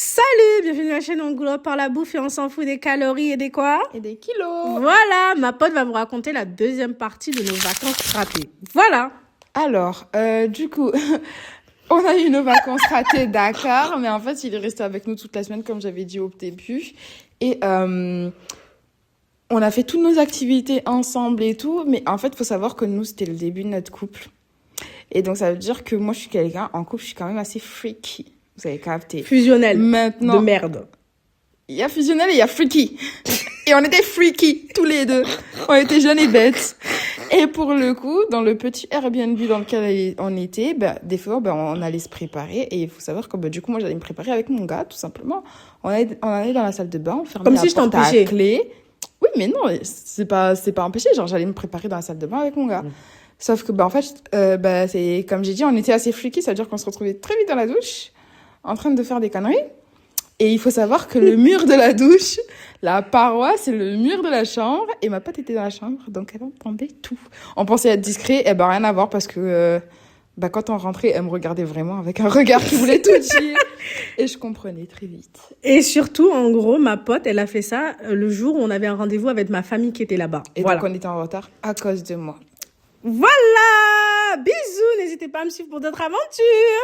Salut, bienvenue à la chaîne On Globe par la bouffe et on s'en fout des calories et des quoi? Et des kilos. Voilà, ma pote va vous raconter la deuxième partie de nos vacances ratées. Voilà. Alors, du coup, on a eu nos vacances ratées, d'accord, mais en fait, il est resté avec nous toute la semaine, comme j'avais dit au début. Et on a fait toutes nos activités ensemble et tout, mais en fait, il faut savoir que nous, c'était le début de notre couple. Et donc, ça veut dire que moi, je suis quelqu'un, en couple, je suis quand même assez freaky. Vous avez capté. Fusionnel. Maintenant, de merde. Il y a fusionnel et il y a freaky. Et on était freaky, tous les deux. On était jeunes et bêtes. Et pour le coup, dans le petit Airbnb dans lequel on était, des fois, on allait se préparer. Et il faut savoir que du coup, moi, j'allais me préparer avec mon gars, tout simplement. On allait dans la salle de bain, on fermait Comme la si je porte à t'empêchais. clé. Oui, mais non, c'est pas empêché. Genre, j'allais me préparer dans la salle de bain avec mon gars. Sauf que, en fait, c'est, comme j'ai dit, on était assez freaky. Ça veut dire qu'on se retrouvait très vite dans la douche, en train de faire des conneries. Et il faut savoir que le mur de la douche, la paroi, c'est le mur de la chambre. Et ma pote était dans la chambre, donc elle entendait tout. On pensait être discret, et rien à voir parce que quand on rentrait, elle me regardait vraiment avec un regard qui voulait tout dire. Et je comprenais très vite. Et surtout, en gros, ma pote, elle a fait ça le jour où on avait un rendez-vous avec ma famille qui était là-bas. Et voilà. donc on était en retard à cause de moi. Voilà. Bisous, n'hésitez pas à me suivre pour d'autres aventures.